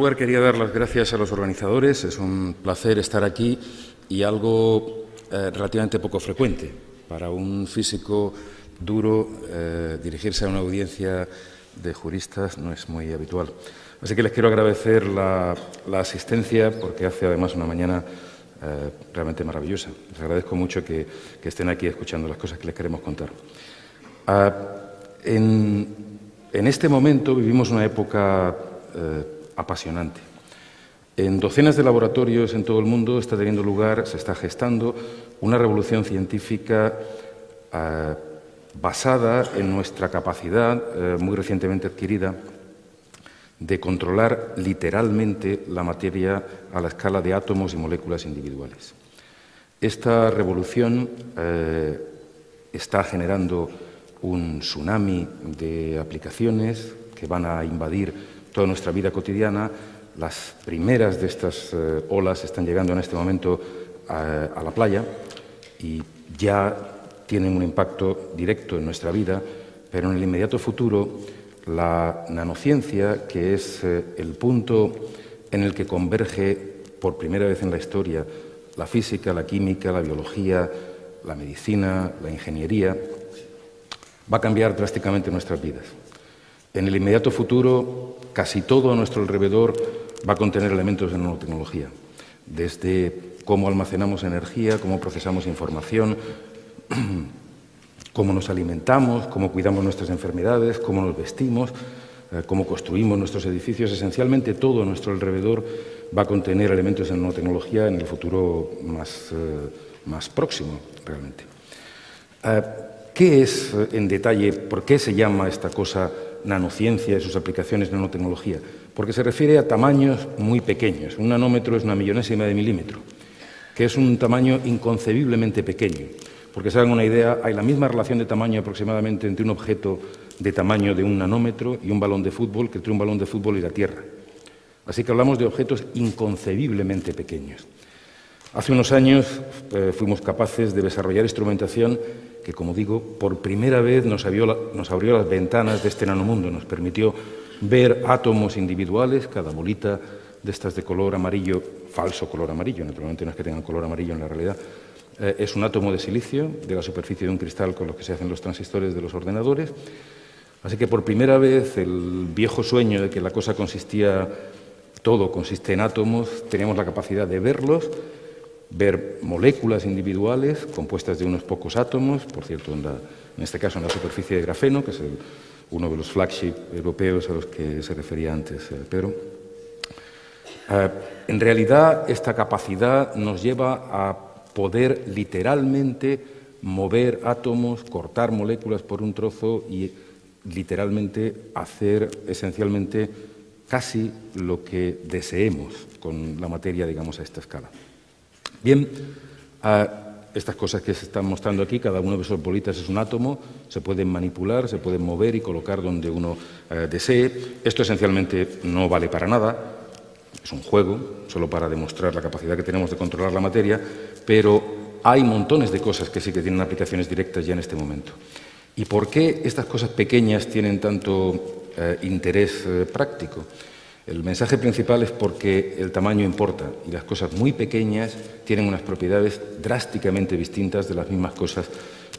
lugar, quería dar las gracias a los organizadores. Es un placer estar aquí y algo relativamente poco frecuente. Para un físico duro, dirigirse a una audiencia de juristas no es muy habitual. Así que les quiero agradecer la asistencia, porque hace además una mañana realmente maravillosa. Les agradezco mucho que estén aquí escuchando las cosas que les queremos contar. En este momento vivimos una época apasionante. En docenas de laboratorios en todo el mundo está teniendo lugar, se está gestando una revolución científica basada en nuestra capacidad, muy recientemente adquirida, de controlar literalmente la materia a la escala de átomos y moléculas individuales. Esta revolución está generando un tsunami de aplicaciones que van a invadir toda nuestra vida cotidiana. Las primeras de estas olas están llegando en este momento a la playa y ya tienen un impacto directo en nuestra vida, pero en el inmediato futuro la nanociencia, que es el punto en el que converge por primera vez en la historia la física, la química, la biología, la medicina, la ingeniería, va a cambiar drásticamente nuestras vidas. En el inmediato futuro, casi todo a nuestro alrededor va a contener elementos de nanotecnología, desde cómo almacenamos energía, cómo procesamos información, cómo nos alimentamos, cómo cuidamos nuestras enfermedades, cómo nos vestimos, cómo construimos nuestros edificios. Esencialmente todo a nuestro alrededor va a contener elementos de nanotecnología en el futuro más próximo, realmente. ¿Qué es, en detalle, por qué se llama esta cosa nanociencia y sus aplicaciones nanotecnología? Porque se refiere a tamaños muy pequeños. Un nanómetro es 1/1000ª de milímetro, que es un tamaño inconcebiblemente pequeño. Porque se hagan una idea, hay la misma relación de tamaño aproximadamente entre un objeto de tamaño de un nanómetro y un balón de fútbol que entre un balón de fútbol y la Tierra. Así que hablamos de objetos inconcebiblemente pequeños. Hace unos años fuimos capaces de desarrollar instrumentación que, como digo, por primera vez nos abrió las ventanas de este nanomundo, nos permitió ver átomos individuales, cada bolita de estas de color amarillo, falso color amarillo, naturalmente no es que tengan color amarillo en la realidad, es un átomo de silicio de la superficie de un cristal con los que se hacen los transistores de los ordenadores. Así que por primera vez el viejo sueño de que la cosa todo consiste en átomos, teníamos la capacidad de verlos, ver moléculas individuales compuestas de unos pocos átomos, por cierto, en este caso en la superficie de grafeno, que es uno de los flagship europeos a los que se refería antes Pedro. En realidad, esta capacidad nos lleva a poder literalmente mover átomos, cortar moléculas por un trozo y literalmente hacer esencialmente casi lo que deseemos con la materia, digamos, a esta escala. Bien, estas cosas que se están mostrando aquí, cada uno de esos bolitas es un átomo, se pueden manipular, se pueden mover y colocar donde uno desee. Esto esencialmente no vale para nada, es un juego, solo para demostrar la capacidad que tenemos de controlar la materia, pero hay montones de cosas que sí que tienen aplicaciones directas ya en este momento. ¿Y por qué estas cosas pequeñas tienen tanto interés práctico? El mensaje principal es porque el tamaño importa y las cosas muy pequeñas tienen unas propiedades drásticamente distintas de las mismas cosas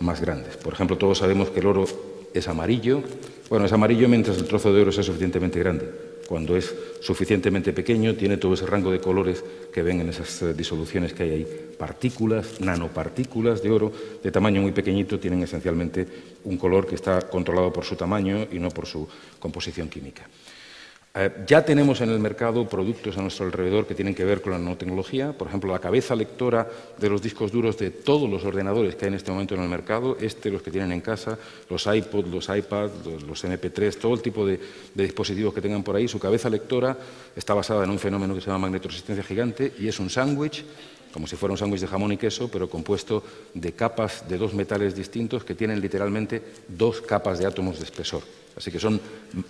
más grandes. Por ejemplo, todos sabemos que el oro es amarillo. Bueno, es amarillo mientras el trozo de oro sea suficientemente grande. Cuando es suficientemente pequeño, tiene todo ese rango de colores que ven en esas disoluciones que hay ahí. Partículas, nanopartículas de oro de tamaño muy pequeñito tienen esencialmente un color que está controlado por su tamaño y no por su composición química. Ya tenemos en el mercado productos a nuestro alrededor que tienen que ver con la nanotecnología. Por ejemplo, la cabeza lectora de los discos duros de todos los ordenadores que hay en este momento en el mercado, los que tienen en casa, los iPods, los iPads, los MP3, todo el tipo de dispositivos que tengan por ahí, su cabeza lectora está basada en un fenómeno que se llama magnetoresistencia gigante y es un sándwich, como si fuera un sándwich de jamón y queso, pero compuesto de capas de dos metales distintos que tienen literalmente 2 capas de átomos de espesor. Así que son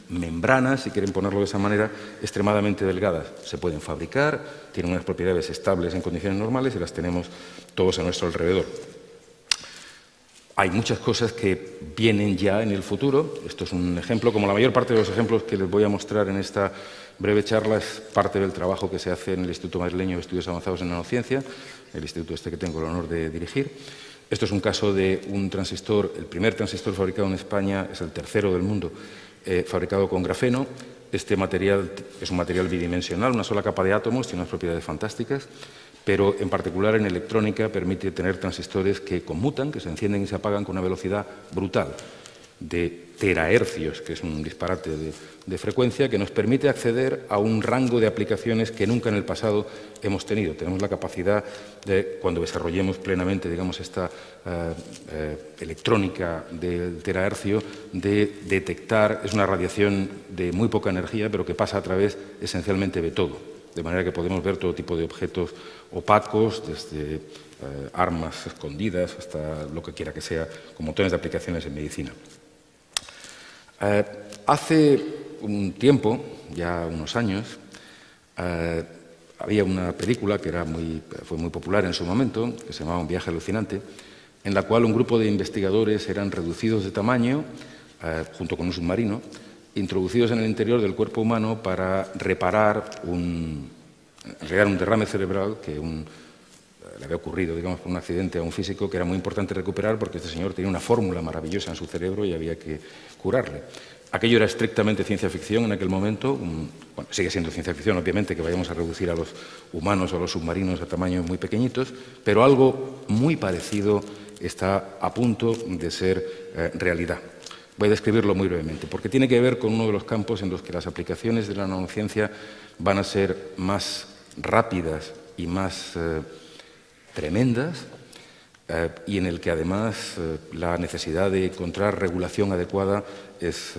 membranas, si quieren ponerlo de esa manera, extremadamente delgadas. Se pueden fabricar, tienen unas propiedades estables en condiciones normales y las tenemos todos a nuestro alrededor. Hay muchas cosas que vienen ya en el futuro. Esto es un ejemplo, como la mayor parte de los ejemplos que les voy a mostrar en esta breve charla es parte del trabajo que se hace en el Instituto Madrileño de Estudios Avanzados en Nanociencia, el instituto este que tengo el honor de dirigir. Esto es un caso de un transistor, el primer transistor fabricado en España, es el tercero del mundo, fabricado con grafeno. Este material es un material bidimensional, una sola capa de átomos, tiene unas propiedades fantásticas, pero en particular en electrónica permite tener transistores que conmutan, que se encienden y se apagan con una velocidad brutal de terahercios, que es un disparate de frecuencia, que nos permite acceder a un rango de aplicaciones que nunca en el pasado hemos tenido. Tenemos la capacidad de, cuando desarrollemos plenamente, digamos, esta electrónica del terahercio, de detectar, es una radiación de muy poca energía, pero que pasa a través esencialmente de todo. De manera que podemos ver todo tipo de objetos opacos, desde armas escondidas hasta lo que quiera que sea, con montones de aplicaciones en medicina. Hace un tiempo, ya unos años, había una película que fue muy popular en su momento, que se llamaba Un viaje alucinante, en la cual un grupo de investigadores eran reducidos de tamaño, junto con un submarino, introducidos en el interior del cuerpo humano para reparar un derrame cerebral que le había ocurrido, digamos, por un accidente a un físico que era muy importante recuperar porque este señor tenía una fórmula maravillosa en su cerebro y había que curarle. Aquello era estrictamente ciencia ficción en aquel momento, bueno, sigue siendo ciencia ficción, obviamente, que vayamos a reducir a los humanos o a los submarinos a tamaños muy pequeñitos, pero algo muy parecido está a punto de ser realidad. Voy a describirlo muy brevemente, porque tiene que ver con uno de los campos en los que las aplicaciones de la nanociencia van a ser más rápidas y más tremendas, y en el que además la necesidad de encontrar regulación adecuada es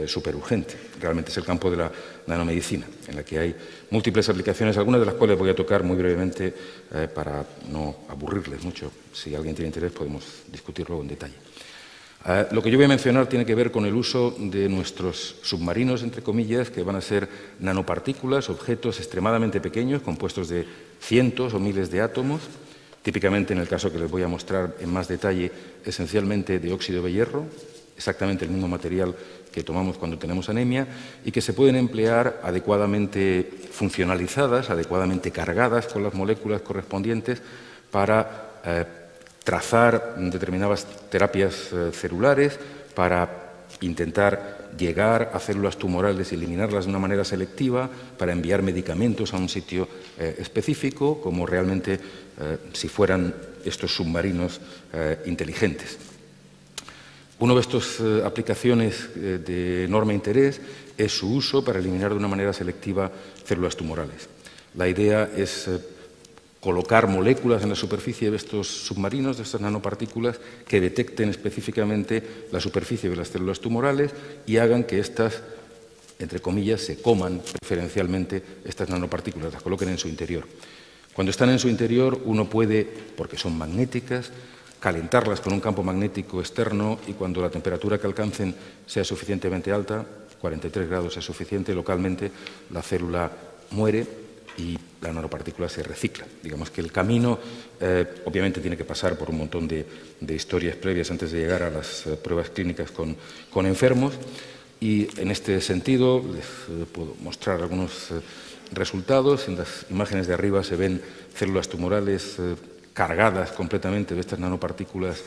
súper urgente. Realmente es el campo de la nanomedicina, en la que hay múltiples aplicaciones, algunas de las cuales voy a tocar muy brevemente para no aburrirles mucho. Si alguien tiene interés podemos discutirlo en detalle. Lo que yo voy a mencionar tiene que ver con el uso de nuestros submarinos, entre comillas, que van a ser nanopartículas, objetos extremadamente pequeños, compuestos de cientos o miles de átomos, típicamente en el caso que les voy a mostrar en más detalle, esencialmente de óxido de hierro, exactamente el mismo material que tomamos cuando tenemos anemia, y que se pueden emplear adecuadamente funcionalizadas, adecuadamente cargadas con las moléculas correspondientes para trazar determinadas terapias celulares, para intentar llegar a células tumorales y eliminarlas de una manera selectiva, para enviar medicamentos a un sitio específico, como realmente si fueran estos submarinos inteligentes. Una de estas aplicaciones de enorme interés es su uso para eliminar de una manera selectiva células tumorales. La idea es colocar moléculas en la superficie de estos submarinos, de estas nanopartículas, que detecten específicamente la superficie de las células tumorales y hagan que estas, entre comillas, se coman preferencialmente estas nanopartículas, las coloquen en su interior. Cuando están en su interior, uno puede, porque son magnéticas, calentarlas con un campo magnético externo y cuando la temperatura que alcancen sea suficientemente alta, 43 grados es suficiente, localmente la célula muere y la nanopartícula se recicla. Digamos que el camino obviamente tiene que pasar por un montón de historias previas antes de llegar a las pruebas clínicas con enfermos y en este sentido les puedo mostrar algunos resultados. En las imágenes de arriba se ven células tumorales cargadas completamente de estas nanopartículas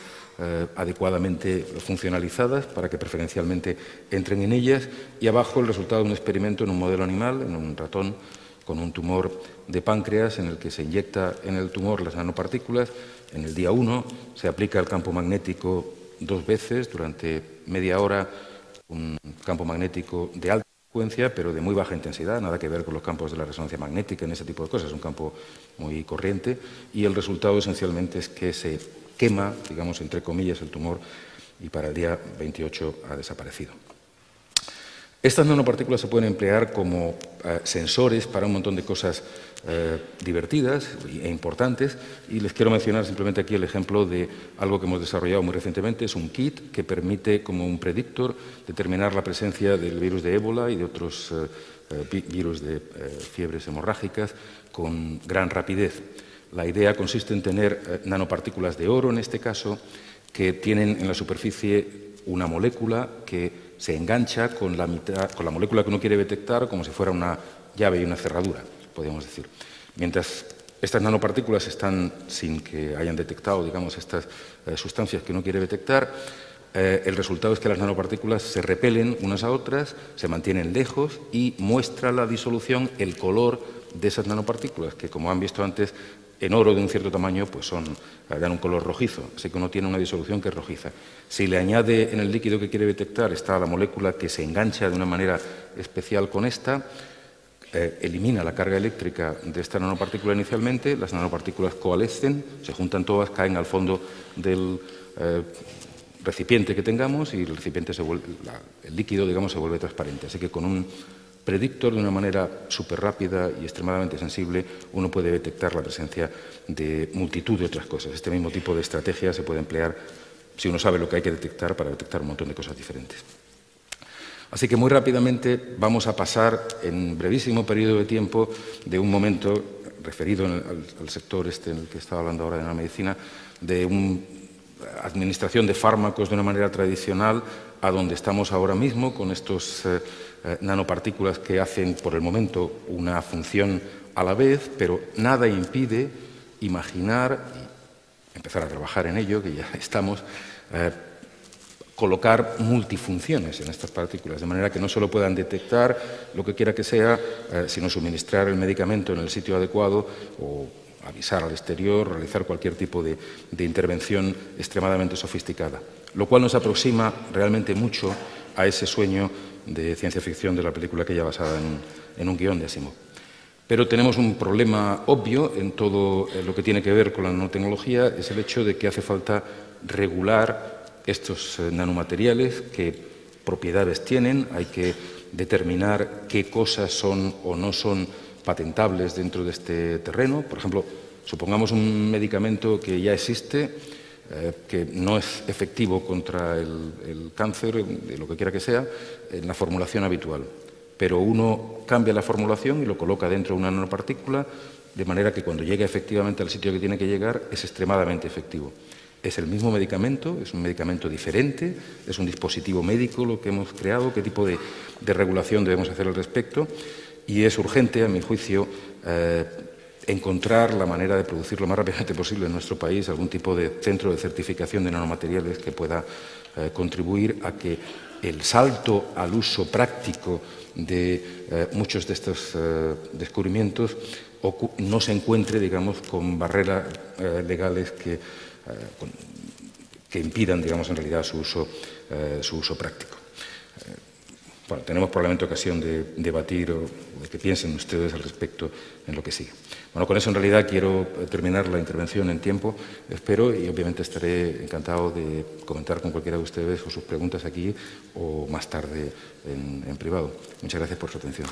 adecuadamente funcionalizadas para que preferencialmente entren en ellas y abajo el resultado de un experimento en un modelo animal, en un ratón con un tumor de páncreas en el que se inyecta en el tumor las nanopartículas. En el día 1 se aplica el campo magnético 2 veces durante media hora, un campo magnético de alta frecuencia pero de muy baja intensidad, nada que ver con los campos de la resonancia magnética en ese tipo de cosas, es un campo muy corriente y el resultado esencialmente es que se quema, digamos, entre comillas, el tumor y para el día 28 ha desaparecido. Estas nanopartículas se pueden emplear como sensores para un montón de cosas divertidas e importantes y les quiero mencionar simplemente aquí el ejemplo de algo que hemos desarrollado muy recientemente. Es un kit que permite, como un predictor, determinar la presencia del virus de ébola y de otros virus de fiebres hemorrágicas con gran rapidez. La idea consiste en tener nanopartículas de oro, en este caso, que tienen en la superficie una molécula que se engancha con la molécula que uno quiere detectar, como si fuera una llave y una cerradura, podríamos decir. Mientras estas nanopartículas están sin que hayan detectado, digamos, estas sustancias que uno quiere detectar, el resultado es que las nanopartículas se repelen unas a otras, se mantienen lejos y muestra la disolución el color de esas nanopartículas, que, como han visto antes, en oro de un cierto tamaño pues dan un color rojizo, así que uno tiene una disolución que es rojiza. Si le añade en el líquido que quiere detectar está la molécula que se engancha de una manera especial con esta, elimina la carga eléctrica de esta nanopartícula inicialmente, las nanopartículas coalescen, se juntan todas, caen al fondo del recipiente que tengamos y el recipiente el líquido, digamos, se vuelve transparente. Así que con un predictor, de una manera súper rápida y extremadamente sensible, uno puede detectar la presencia de multitud de otras cosas. Este mismo tipo de estrategia se puede emplear si uno sabe lo que hay que detectar para detectar un montón de cosas diferentes. Así que muy rápidamente vamos a pasar en brevísimo periodo de tiempo de un momento referido al sector en el que estaba hablando ahora de la medicina, de una administración de fármacos de una manera tradicional a donde estamos ahora mismo con estos nanopartículas que hacen por el momento una función a la vez, pero nada impide imaginar y empezar a trabajar en ello, que ya estamos, colocar multifunciones en estas partículas, de manera que no solo puedan detectar lo que quiera que sea, sino suministrar el medicamento en el sitio adecuado o avisar al exterior, realizar cualquier tipo de intervención extremadamente sofisticada, lo cual nos aproxima realmente mucho a ese sueño de ciencia ficción de la película aquella basada en un guión de Asimov. Pero tenemos un problema obvio en todo lo que tiene que ver con la nanotecnología, es el hecho de que hace falta regular estos nanomateriales, qué propiedades tienen, hay que determinar qué cosas son o no son patentables dentro de este terreno. Por ejemplo, supongamos un medicamento que ya existe, que no es efectivo contra el cáncer, de lo que quiera que sea, en la formulación habitual. Pero uno cambia la formulación y lo coloca dentro de una nanopartícula, de manera que cuando llegue efectivamente al sitio que tiene que llegar es extremadamente efectivo. Es el mismo medicamento, es un medicamento diferente, es un dispositivo médico lo que hemos creado, qué tipo de regulación debemos hacer al respecto, y es urgente, a mi juicio, encontrar la manera de producir lo más rápidamente posible en nuestro país algún tipo de centro de certificación de nanomateriales que pueda contribuir a que el salto al uso práctico de muchos de estos descubrimientos no se encuentre, digamos, con barreras legales que impidan, digamos, en realidad su uso práctico. Bueno, tenemos probablemente ocasión de debatir o de que piensen ustedes al respecto en lo que sigue. Bueno, con eso en realidad quiero terminar la intervención en tiempo, espero, y obviamente estaré encantado de comentar con cualquiera de ustedes o sus preguntas aquí o más tarde en privado. Muchas gracias por su atención.